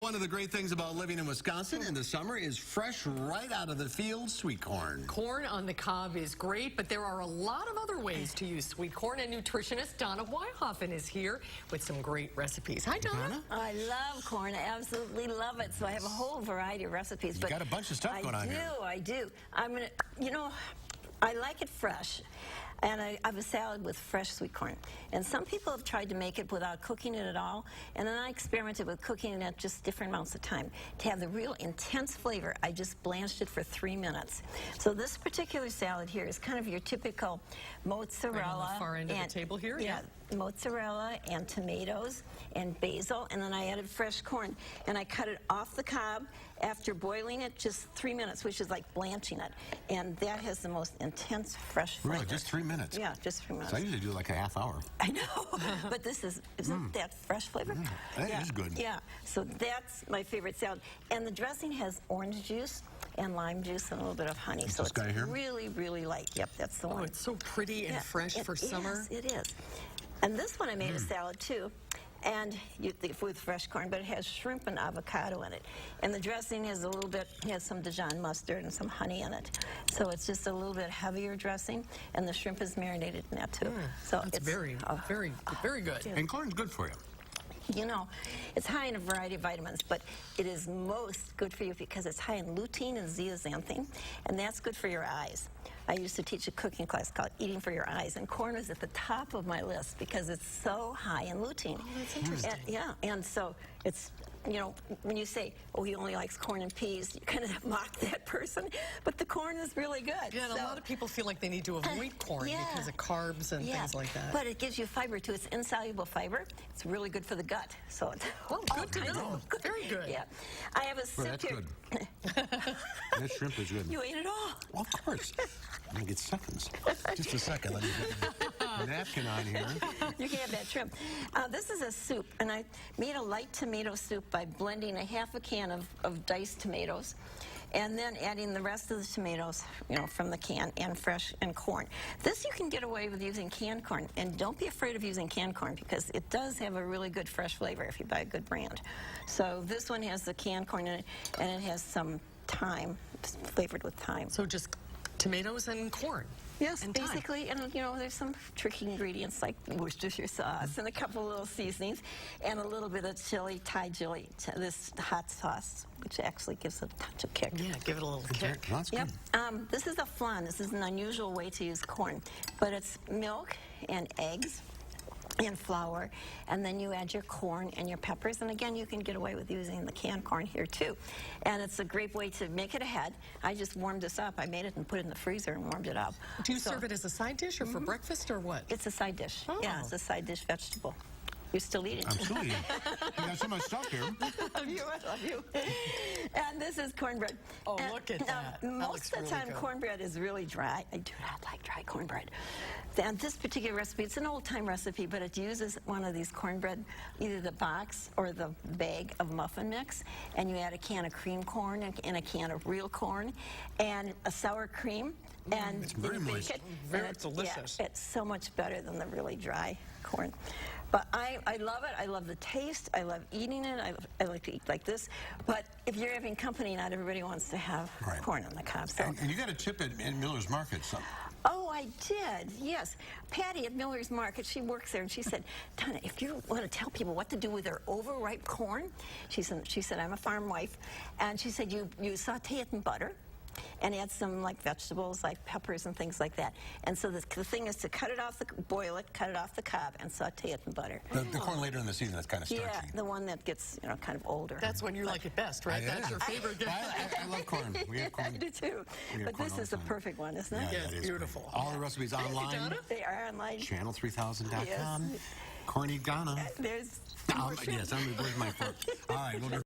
one of the great things about living in Wisconsin in the summer is fresh right out of the field sweet corn. Corn on the cob is great, but there are a lot of other ways to use sweet corn, and nutritionist Donna Weihoffen is here with some great recipes. Hi, Donna. I love corn. I absolutely love it. So I have a whole variety of recipes. You got a bunch of stuff going on here. I do. I'm going to, I like it fresh. And I have a salad with fresh sweet corn. And some people have tried to make it without cooking it at all. And then I experimented with cooking it at just different amounts of time. To have the real intense flavor, I just blanched it for 3 minutes. So this particular salad here is kind of your typical mozzarella. Right on the far end of the table here? Yeah, mozzarella and tomatoes and basil. And then I added fresh corn. And I cut it off the cob after boiling it just 3 minutes, which is like blanching it. And that has the most intense, fresh flavor. Really, just 3 minutes? Yeah, just 3 minutes. So I usually do like a half hour. I know, but this isn't that fresh flavor? That is good. Yeah, so that's my favorite salad. And the dressing has orange juice and lime juice and a little bit of honey. So this guy here? Really, really light. Yep, that's the one. Oh, it's so pretty and fresh for summer. It is. And this one I made a salad too. And with fresh corn, but it has shrimp and avocado in it. And the dressing is a little bit, has some Dijon mustard and some honey in it. So it's just a little bit heavier dressing, and the shrimp is marinated in that too. So it's very good. And corn's good for you. You know, it's high in a variety of vitamins, but it is most good for you because it's high in lutein and zeaxanthin, and that's good for your eyes. I used to teach a cooking class called Eating for Your Eyes, and corn is at the top of my list because it's so high in lutein. Oh, that's interesting. And so it's, when you say, oh, he only likes corn and peas, you kind of mock that person, but the corn is really good. Yeah, and a lot of people feel like they need to avoid corn because of carbs and things like that. But it gives you fiber too. It's insoluble fiber. It's really good for the gut. So it's good to know. Very good. Yeah. I have a sip here. That shrimp is good. You ate it all. Well, of course. I think it's seconds. Just a second. Let me get a napkin on here. You can have that shrimp. This is a soup, and I made a light tomato soup by blending a half a can of diced tomatoes, and then adding the rest of the tomatoes, from the can, and fresh and corn. This you can get away with using canned corn, and don't be afraid of using canned corn because it does have a really good fresh flavor if you buy a good brand. So this one has the canned corn in it, and it has some thyme, flavored with thyme. So just tomatoes and corn. Yes, and basically, and there's some tricky ingredients like Worcestershire sauce and a couple of little seasonings and a little bit of chili, Thai chili, this hot sauce, which actually gives it a touch of kick. Yeah, give it a little kick. That's good. Yep. This is a flan. This is an unusual way to use corn, but it's milk and eggs and flour, and then you add your corn and your peppers, and again you can get away with using the canned corn here too, and it's a great way to make it ahead. I just warmed this up. I made it and put it in the freezer and warmed it up. Do you serve it as a side dish or for breakfast or what? It's a side dish. Oh. Yeah, it's a side dish vegetable. You're still eating. I'm still eating. You got so much stuff here. I love you. And this is cornbread. Oh, look at that. Most of the time, cornbread is really dry. I do not like dry cornbread. And this particular recipe, it's an old-time recipe, but it uses one of these cornbread, either the box or the bag of muffin mix, and you add a can of cream corn and a can of real corn and a sour cream, and it's very moist. Very delicious. Yeah, it's so much better than the really dry corn. But I love it. I love the taste. I love eating it. I like to eat like this. But if you're having company, not everybody wants to have corn on the cob. So. And you got a tip at Miller's Market. So. Oh, I did, yes. Patty at Miller's Market, she works there, and she said, Donna, if you want to tell people what to do with their overripe corn, she said, I'm a farm wife, and she said, you saute it in butter, and add some vegetables like peppers and things like that. And so the thing is to boil it, cut it off the cob, and saute it in butter. The corn later in the season, that's kind of starchy. Yeah, the one that gets kind of older. That's when you like it best, right? That's your favorite. I love corn. We have corn. I do too. But this is the perfect one, isn't it? Yeah, it's beautiful. Great. All the recipes online. They are online. Channel3000.com. Yes. Corny Donna. There's Yes, where's my phone? All right, we'll